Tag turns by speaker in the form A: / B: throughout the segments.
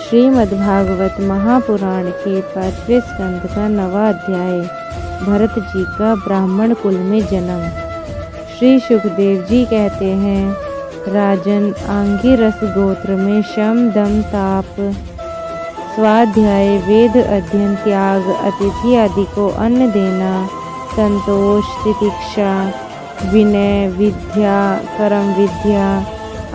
A: श्रीमद्भागवत महापुराण के 5वें स्कंद का 9वां अध्याय। भरत जी का ब्राह्मण कुल में जन्म। श्री सुखदेव जी कहते हैं, राजन, आंगिरस गोत्र में शम दम ताप स्वाध्याय वेद अध्ययन त्याग अतिथि आदि को अन्न देना, संतोष तितिक्षा विनय विद्या कर्म विद्या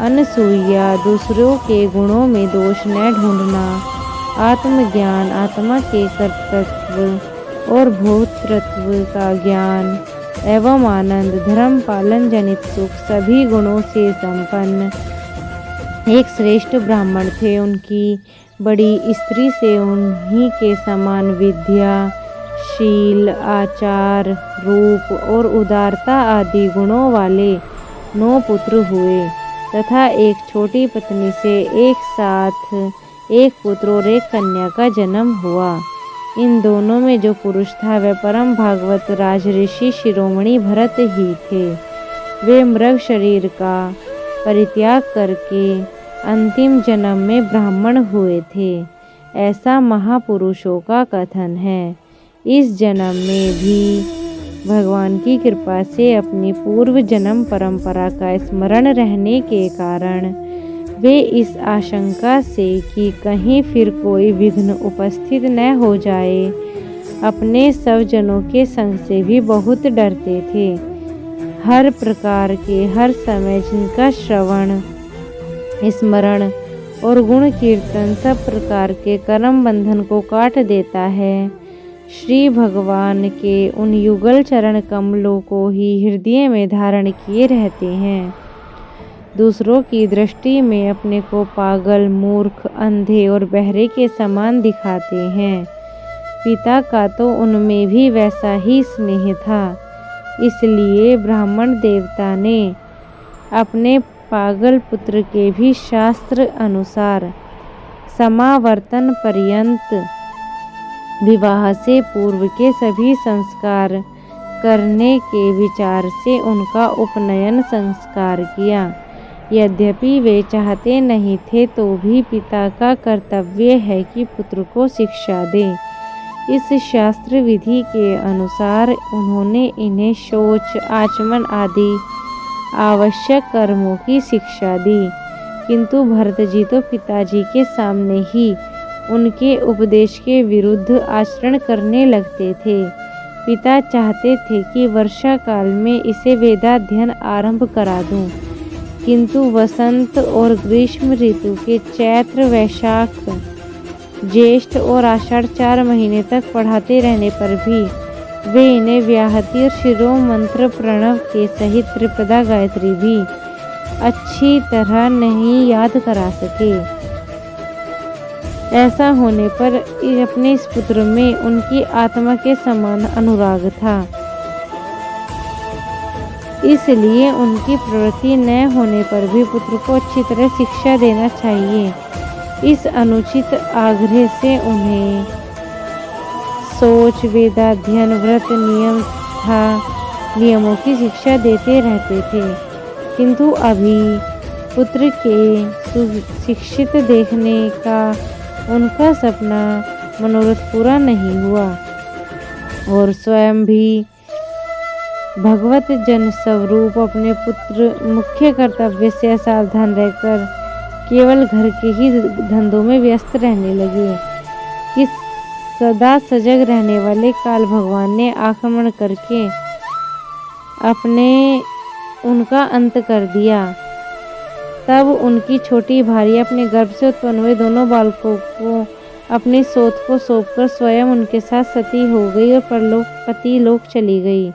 A: अनसूया दूसरों के गुणों में दोष न ढूंढना, आत्मज्ञान आत्मा के कर्तृत्व और भोक्तृत्व का ज्ञान एवं आनंद, धर्म पालन जनित सुख, सभी गुणों से संपन्न एक श्रेष्ठ ब्राह्मण थे। उनकी बड़ी स्त्री से उन्हीं के समान विद्या शील आचार रूप और उदारता आदि गुणों वाले 9 पुत्र हुए तथा एक छोटी पत्नी से एक साथ एक पुत्र और एक कन्या का जन्म हुआ। इन दोनों में जो पुरुष था वह परम भागवत राजऋषि शिरोमणि भरत ही थे। वे मृग शरीर का परित्याग करके अंतिम जन्म में ब्राह्मण हुए थे, ऐसा महापुरुषों का कथन है। इस जन्म में भी भगवान की कृपा से अपनी पूर्व जन्म परंपरा का स्मरण रहने के कारण वे इस आशंका से कि कहीं फिर कोई विघ्न उपस्थित न हो जाए, अपने सब जनों के संग से भी बहुत डरते थे। हर प्रकार के हर समय जिनका श्रवण स्मरण और गुण कीर्तन सब प्रकार के कर्म बंधन को काट देता है, श्री भगवान के उन युगल चरण कमलों को ही हृदय में धारण किए रहते हैं। दूसरों की दृष्टि में अपने को पागल मूर्ख अंधे और बहरे के समान दिखाते हैं। पिता का तो उनमें भी वैसा ही स्नेह था, इसलिए ब्राह्मण देवता ने अपने पागल पुत्र के भी शास्त्र अनुसार समावर्तन पर्यंत विवाह से पूर्व के सभी संस्कार करने के विचार से उनका उपनयन संस्कार किया। यद्यपि वे चाहते नहीं थे तो भी पिता का कर्तव्य है कि पुत्र को शिक्षा दे। इस शास्त्र विधि के अनुसार उन्होंने इन्हें शौच आचमन आदि आवश्यक कर्मों की शिक्षा दी, किंतु भरत जी तो पिताजी के सामने ही उनके उपदेश के विरुद्ध आचरण करने लगते थे। पिता चाहते थे कि वर्षा काल में इसे वेदाध्ययन आरंभ करा दूं, किंतु वसंत और ग्रीष्म ऋतु के चैत्र वैशाख ज्येष्ठ और आषाढ़ 4 महीने तक पढ़ाते रहने पर भी वे इन्हें व्याहति और शिरो मंत्र प्रणव के सहित त्रिपदा गायत्री भी अच्छी तरह नहीं याद करा सके। ऐसा होने पर अपने इस पुत्र में उनकी आत्मा के समान अनुराग था, इसलिए उनकी प्रवृत्ति न होने पर भी पुत्र को अच्छी तरह शिक्षा देना चाहिए। इस अनुचित आग्रह से उन्हें सोच वेदाध्ययन व्रत नियम तथा नियमों की शिक्षा देते रहते थे, किंतु अभी पुत्र के शिक्षित देखने का उनका सपना मनोरथ पूरा नहीं हुआ और स्वयं भी भगवत जन स्वरूप अपने पुत्र मुख्य कर्तव्य से असावधान रहकर केवल घर के ही धंधों में व्यस्त रहने लगे कि सदा सजग रहने वाले काल भगवान ने आक्रमण करके उनका अंत कर दिया। तब उनकी छोटी भार्य अपने गर्भ से उत्पन्न हुए दोनों बालकों को अपनी सोत को सौंपकर स्वयं उनके साथ सती हो गई और पति लोक चली गई।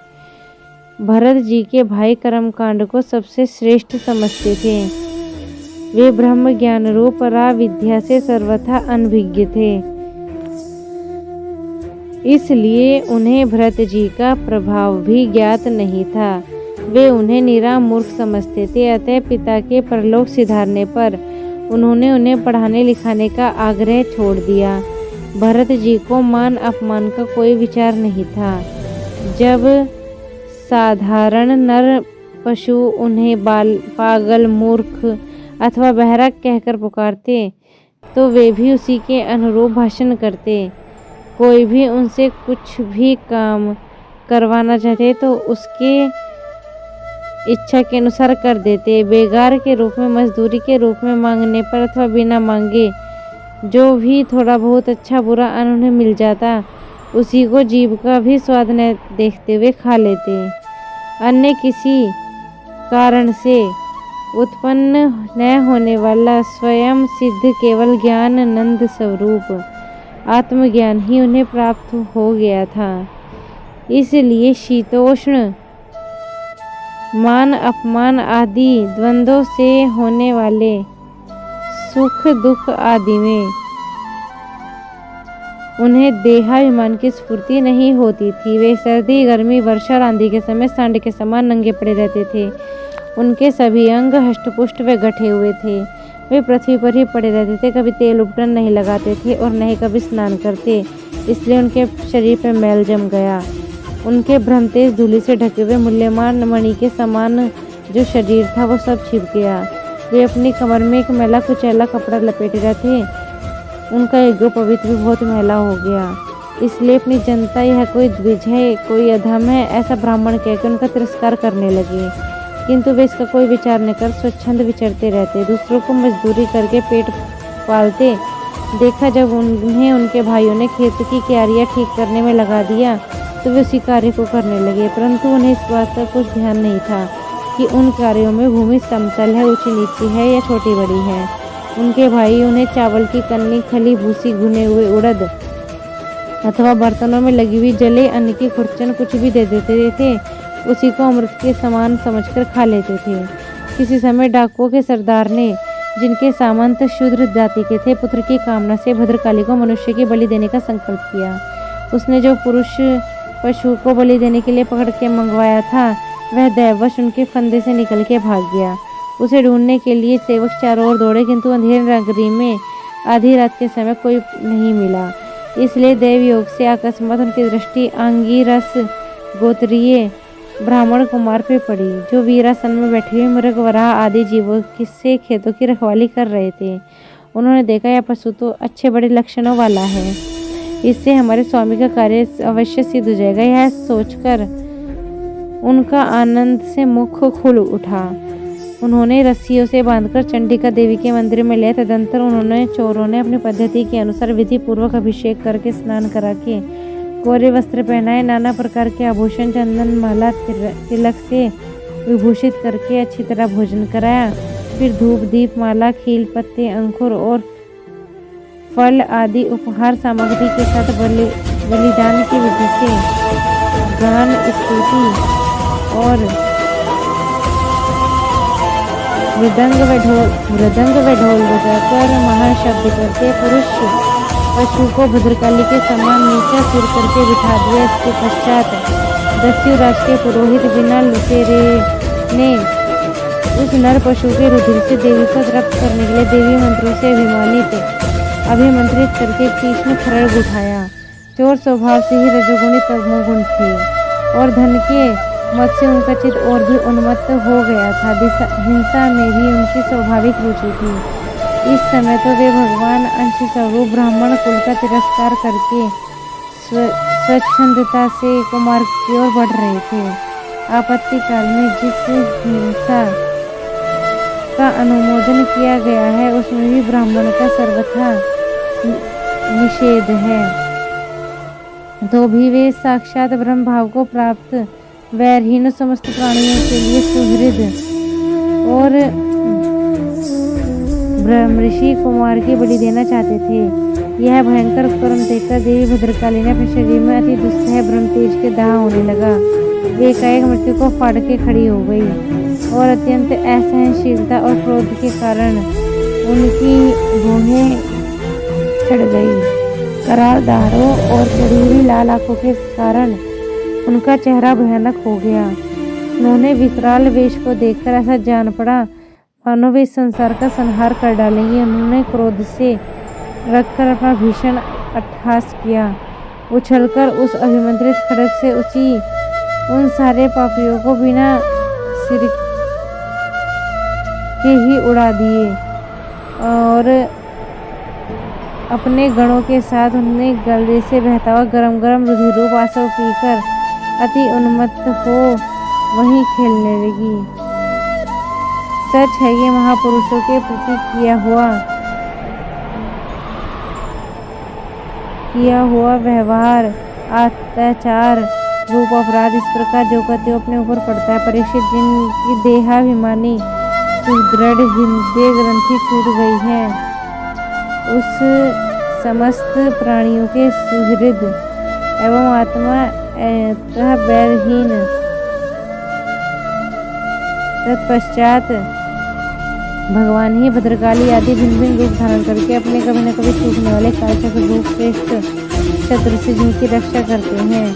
A: भरत जी के भाई कर्मकांड को सबसे श्रेष्ठ समझते थे। वे ब्रह्म ज्ञान रूप पराविद्या से सर्वथा अनभिज्ञ थे, इसलिए उन्हें भरत जी का प्रभाव भी ज्ञात नहीं था। वे उन्हें निरा मूर्ख समझते थे। अतः पिता के परलोक सिधारने पर उन्होंने उन्हें पढ़ाने लिखाने का आग्रह छोड़ दिया। भरत जी को मान अपमान का कोई विचार नहीं था। जब साधारण नर पशु उन्हें पागल मूर्ख अथवा बहरा कहकर पुकारते, तो वे भी उसी के अनुरूप भाषण करते। कोई भी उनसे कुछ भी काम करवाना चाहते तो उसके इच्छा के अनुसार कर देते। बेगार के रूप में, मजदूरी के रूप में मांगने पर अथवा बिना मांगे जो भी थोड़ा बहुत अच्छा बुरा अन्न उन्हें मिल जाता, उसी को जीभ का भी स्वाद न देखते हुए खा लेते। अन्य किसी कारण से उत्पन्न न होने वाला स्वयं सिद्ध केवल ज्ञानानंद स्वरूप आत्मज्ञान ही उन्हें प्राप्त हो गया था। इसलिए शीतोष्ण, मान अपमान आदि द्वंद्वों से होने वाले सुख दुख आदि में उन्हें देहाभिमान की स्फूर्ति नहीं होती थी। वे सर्दी, गर्मी, वर्षा और आंधी के समय सांड के समान नंगे पड़े रहते थे। उनके सभी अंग हष्टपुष्ट व गठे हुए थे। वे पृथ्वी पर ही पड़े रहते थे, कभी तेल उपटन नहीं लगाते थे और न ही कभी स्नान करते, इसलिए उनके शरीर पर मैल जम गया। उनके भ्रमतेज धूलि से ढके हुए मूल्यवान मणि के समान जो शरीर था वो सब छिप गया। वे अपनी कमर में एक मैला कुचैला कपड़ा लपेटे रहते। उनका यज्ञ पवित्र भी बहुत मैला हो गया, इसलिए अपनी जनता यह कोई द्विज है, कोई अधम है, ऐसा ब्राह्मण कहकर उनका तिरस्कार करने लगे। किंतु वे इसका कोई विचार न कर स्वच्छंद विचरते रहते, दूसरों को मजदूरी करके पेट पालते। देखा जब उन्हें उनके भाइयों ने खेत की क्यारियां ठीक करने में लगा दिया तो वे उसी कार्य को करने लगे, परंतु उन्हें इस बात का कुछ ध्यान नहीं था कि उन कार्यों में भूमि समतल है, ऊंची नीची है या छोटी बड़ी है। उनके भाई उन्हें चावल की कन्नी, खली भूसी, भुने हुए उड़द अथवा बर्तनों में लगी हुई जले अन्न की खुरचन कुछ भी दे देते थे, उसी को अमृत के समान समझकर खा लेते थे। किसी समय डाकुओं के सरदार ने, जिनके सामंत शूद्र जाति के थे, पुत्र की कामना से भद्रकाली को मनुष्य की बलि देने का संकल्प किया। उसने जो पुरुष पशु को बलि देने के लिए पकड़ के मंगवाया था, वह दैववश उनके फंदे से निकल के भाग गया। उसे ढूंढने के लिए सेवक चारों ओर दौड़े, किंतु अंधेर नगरी में आधी रात के समय कोई नहीं मिला। इसलिए देव योग से अकस्मात उनकी दृष्टि आंगीरस गोत्रीय ब्राह्मण कुमार पे पड़ी, जो वीरासन में बैठे हुए मृग, वराह आदि जीवों से खेतों की रखवाली कर रहे थे। उन्होंने देखा यह पशु तो अच्छे बड़े लक्षणों वाला है, इससे हमारे स्वामी का कार्य अवश्य सिद्ध हो जाएगा। यह सोचकर उनका आनंद से मुख खुल उठा। उन्होंने रस्सियों से बांधकर चंडिका देवी के मंदिर में ले। तदंतर उन्होंने चोरों ने अपनी पद्धति के अनुसार विधि पूर्वक अभिषेक करके, स्नान करा के, कोरे वस्त्र पहनाए, नाना प्रकार के आभूषण, चंदन, माला, तिलक से विभूषित करके अच्छी तरह भोजन कराया। फिर धूप, दीप, माला, खील, पत्ते, अंकुर और फल आदि उपहार सामग्री के साथ बलिदान की विधि से गान, स्तुति और मृदंग व ढोल बजाकर महान शब्द करते पुरुष पशु को भद्रकाली के समान नीचा सिर करके बिठा दिया। इसके पश्चात दस्यु राज के पुरोहित बिना लुटेरे ने उस नर पशु के रुधिर से देवी को तृप्त करने के लिए देवी मंत्रों से अभिमंत्रित करके तीक्ष्ण खड्ग उठाया। चोर स्वभाव से ही रजोगुणी तमोगुण थे और धन के मत से उनका चित्त और भी उन्मत्त हो गया था। हिंसा में भी उनकी स्वाभाविक रुचि थी। इस समय तो वे भगवान अंश स्वरूप ब्राह्मण कुल का तिरस्कार करके स्वच्छंदता से कुमार की ओर बढ़ रहे थे। आपत्ति काल में जिस हिंसा का अनुमोदन किया गया है, उसमें भी ब्राह्मण का सर्वथा निषेध है। तो भी वे साक्षात ब्रह्म भाव को प्राप्त वैरहीन समस्त प्राणियों के लिए सुहृद और ब्रह्मऋषि कुमार की बलि देना चाहते थे। यह भयंकर कर्म देखकर देवी भद्रकाली ने अपने शरीर में अति दुस्सह ब्रह्मतेज के दाह होने लगा। वे एकाएक मृत्यु को फाड़ के खड़ी हो गई और अत्यंत असहनशीलता और क्रोध के कारण उनकी भौहें चढ़ गई। कराल दाढ़ों और चढ़ी हुई लाल आंखों के कारण उनका चेहरा भयानक हो गया। उन्होंने विकराल वेश को देखकर ऐसा जान पड़ा मानो वे इस संसार का संहार कर डालेंगे। उन्होंने क्रोध से रखकर अपना भीषण अट्टहास किया। उछलकर उस अभिमंत्रित खड्ग से उन सारे पापियों को बिना सिर के ही उड़ा दिए और अपने गणों के साथ उन्हें गले से बहता हुआ गरम गरम रुधिरूप आंसू पीकर अति उन्मत्त हो वहीं खेलने लगी। सच है, ये महापुरुषों के प्रति किया हुआ व्यवहार अत्याचार रूप अपराध इस प्रकार जो करते अपने ऊपर पड़ता है। परीक्षित, जिनकी देहाभिमानी सुदृढ़ हृदय ग्रंथि छूट गई है, उस समस्त प्राणियों के सुहृद एवं आत्मा अतः बैरहीन, तत्पश्चात भगवान ही भद्रकाली आदि भिन्न भिन्न रूप धारण करके अपने कभी न कभी छूटने वाले कालचक्र रूप श्रेष्ठ शत्रु से जिनकी रक्षा करते हैं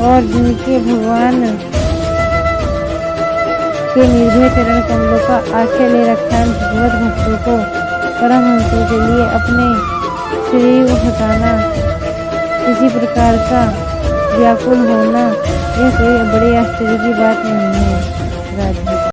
A: और जिनके भगवान के निर्भय चरण कमलों का आश्रय ले रखा है, भगवत भक्तों को परमहंसों के लिए अपने शरीर को हटाना, किसी प्रकार का व्याकुल होना, यह कोई बड़े आश्चर्य की बात नहीं है। राधे।